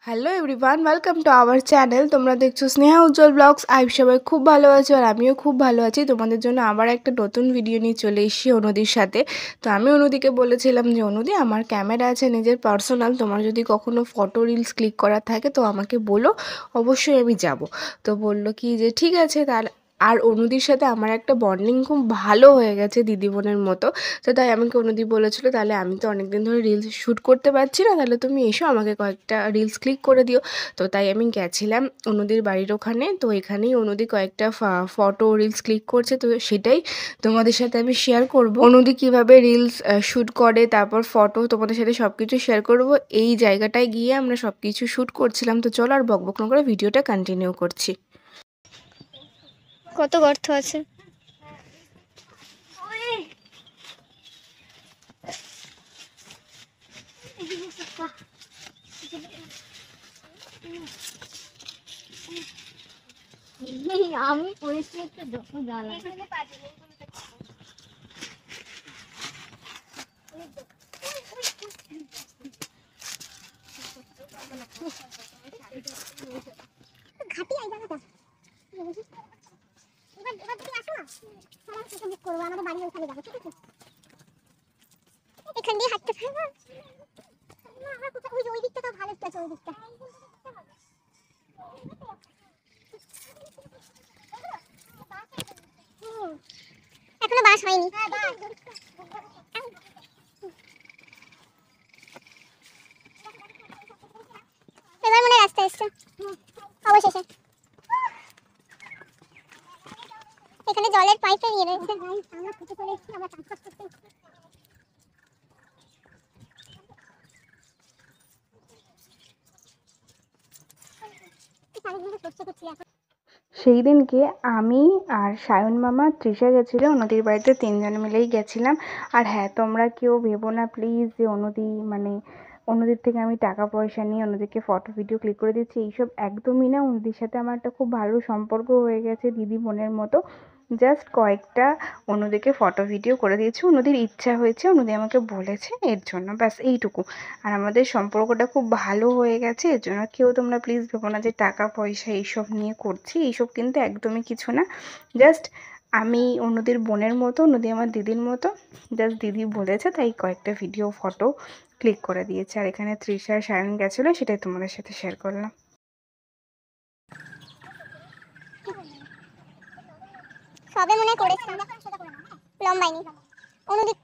Hello everyone, welcome to our channel. তোমরা দেখছো স্নেহা উজ্জ্বল blogs. সবাই খুব ভালো আছো আর আমিও খুব ভালো আছি। তোমাদের জন্য আবার একটা নতুন ভিডিও নিয়ে চলে এসেছি অনুদির সাথে। তো আমি অনুদিকে বলেছিলাম যে অনুদি, আমার ক্যামেরা আছে নিজের পার্সোনাল, তোমার যদি কখনো ফটো রিলস ক্লিক করা থাকে তো আমাকে বলো, অবশ্যই আমি যাব। তো বললো কি যে ঠিক আছে তাহলে। আর অনুদির সাথে আমার একটা বন্ডিং খুব ভালো হয়ে গেছে, দিদি বোনের মতো। তো তাই আমাকে অনুদি বলেছিল, তাহলে আমি তো অনেকদিন ধরে রিলস শ্যুট করতে পারছি না, তাহলে তুমি এসো আমাকে কয়েকটা রিলস ক্লিক করে দিও। তো তাই আমি গেছিলাম অনুদির বাড়ির ওখানে। তো এখানেই অনুদি কয়েকটা ফটো রিলস ক্লিক করছে, তো সেটাই তোমাদের সাথে আমি শেয়ার করব। অনুদি কিভাবে রিলস শ্যুট করে, তারপর ফটো তোমাদের সাথে সব কিছু শেয়ার করব। এই জায়গাটায় গিয়ে আমরা সব কিছু শ্যুট করছিলাম। তো চলো আর বকবক না করে ভিডিওটা কন্টিনিউ করছি। কত গর্ত আছে। আমি পরিষ্কার একটা যত জ্বালা ঘাটি আই জানা তো এবার যদি আসো না তাহলে কিছু বুক করবো, আমাদের বাড়ি ওখানে যাবো, ঠিক আছে? এখান দিয়ে হাঁটতে পারবো না? আমরা কোথাও ওই দিকটা তো ভালো আছে, ওই দিকটা এখনো বাস হয়নি। এবার মনে রাস্তা এসছে অবশেষে। এখানে জলের পাইপটা নিয়ে রয়েছে। আমরা খুঁজে চলে এসেছি, আমরা চাষ করতে সেই দিনকে আমি আর সায়ন মামা, তৃষা গেছিলো অনুদির বাড়িতে, তিনজন মিলেই গেছিলাম। আর হ্যাঁ, তোমরা কেউ ভেবো না প্লিজ যে অনুদি অনুদির থেকে আমি টাকা পয়সা নিয়ে অনুদিকে ফটো ভিডিও ক্লিক করে দিচ্ছি, এইসব একদমই না। অনুদির সাথে আমার একটা খুব ভালো সম্পর্ক হয়ে গেছে, দিদি বোনের মতো। জাস্ট কয়েকটা অনুদিকে ফটো ভিডিও করে দিয়েছি, অনুদির ইচ্ছা হয়েছে, অনুদি আমাকে বলেছে, এর জন্য ব্যাস এইটুকু। আর আমাদের সম্পর্কটা খুব ভালো হয়ে গেছে, এর জন্য কেউ তোমরা প্লিজ ভেবো না যে টাকা পয়সা এইসব নিয়ে করছি, এইসব কিন্তু একদমই কিছু না। জাস্ট আমি অন্যদের বোনের মতো, নদী আমার দিদির মতো। জাস্ট দিদি বলেছে তাই কয়েকটা ভিডিও ফটো ক্লিক করে দিয়েছে। আর এখানে তৃষা সায়ন গেছিলো, সেটাই তোমাদের সাথে শেয়ার করলাম। সবে মনে করেছিলাম লম্বাইনি অনুদিক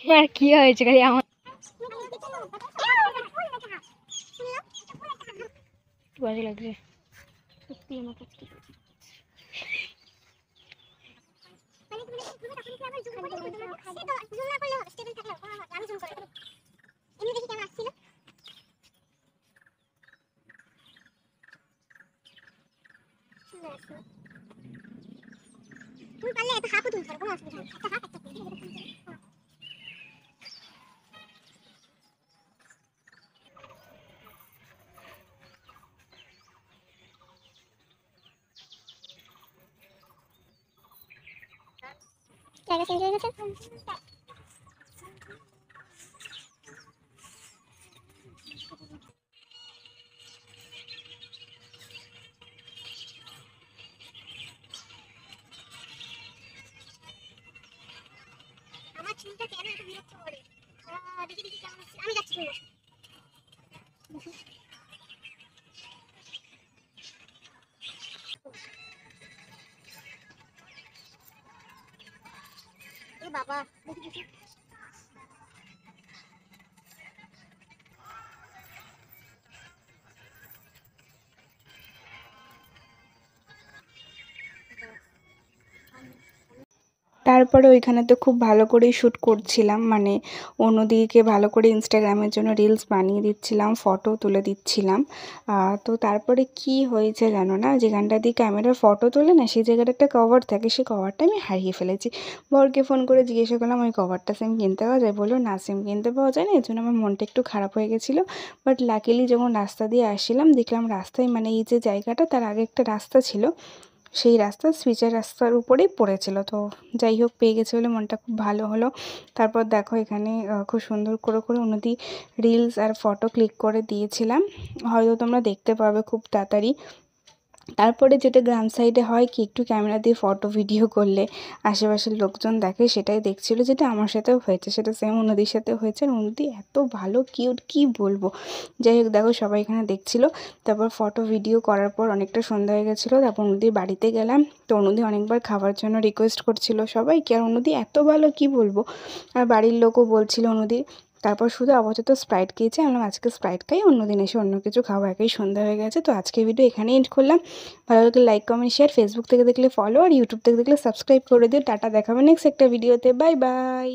হ্যাঁ কি হয়েছে খালি আমার বাজে লাগছে সত্যি। আমার কাছে তুমি পারলে একটা হাফও তুলতে পারো, কোনো অসুবিধা নেই। একটা হাফ একটা ফুল জায়গা চেঞ্জ হয়ে গেছে। আমার চুলটা কেন এত বিরক্ত করে? দেখি দেখি কেমন হচ্ছে। আমি যাচ্ছি চলে। এ বাবা দেখি দেখি তারপরে ওইখানেতে খুব ভালো করেই শ্যুট করছিলাম, মানে অন্যদিকে ভালো করে ইনস্টাগ্রামের জন্য রিলস বানিয়ে দিচ্ছিলাম, ফটো তুলে দিচ্ছিলাম। তো তারপরে কি হয়েছে জানো না, যেখানটা দিয়ে ক্যামেরার ফটো তোলে না সেই জায়গাটা একটা কভার থাকে, সেই কভারটা আমি হারিয়ে ফেলেছি। বরকে ফোন করে জিজ্ঞাসা করলাম ওই কভারটা সিম কিনতে পাওয়া যায়? বললো না সিম কিনতে পাওয়া যায় না। এর জন্য আমার মনটা একটু খারাপ হয়ে গেছিলো। বাট লাকিলি যখন রাস্তা দিয়ে আসছিলাম দেখলাম রাস্তায়, মানে এই যে জায়গাটা তার আগে একটা রাস্তা ছিল, সেই রাস্তা সুইচের রাস্তার উপরেই পড়েছিল। তো যাই হোক পেয়ে গেছে বলে মনটা খুব ভালো হলো। তারপর দেখো এখানে খুব সুন্দর করে অন্যদি রিলস আর ফটো ক্লিক করে দিয়েছিলাম, হয়তো তোমরা দেখতে পাবে খুব তাড়াতাড়ি। তারপরে যেটা গ্রাম সাইডে হয় কি, একটু ক্যামেরা দিয়ে ফটো ভিডিও করলে আশেপাশের লোকজন দেখে, সেটাই দেখছিলো, যেটা আমার সাথেও হয়েছে, সেটা সেম অন্যদির সাথেও হয়েছে। আর অন্যদি এত ভালো কিউট কী বলবো। যাই হোক দেখো সবাই এখানে দেখছিলো। তারপর ফটো ভিডিও করার পর অনেকটা সন্ধ্যা হয়ে গেছিলো। তারপর অন্যদির বাড়িতে গেলাম। তো অন্যদি অনেকবার খাবার জন্য রিকোয়েস্ট করছিলো সবাইকে, আর অন্যদি এত ভালো কী বলবো। আর বাড়ির লোকও বলছিল অন্যদির। তারপর শুধু আপাতত স্প্রাইট খেয়েছি। আমি বললাম আজকে স্প্রাইট খাই, অন্যদিন এসে অন্য কিছু খাবো, একাই সন্ধ্যা হয়ে গেছে। তো আজকের ভিডিও এখানেই এন্ড করলাম। ভালো লাগলে লাইক কমেন্ট শেয়ার, ফেসবুক থেকে দেখলে ফলো, আর ইউটিউব থেকে দেখলে সাবস্ক্রাইব করে দিও। টাটা, দেখাবে নেক্সট একটা ভিডিওতে। Bye bye.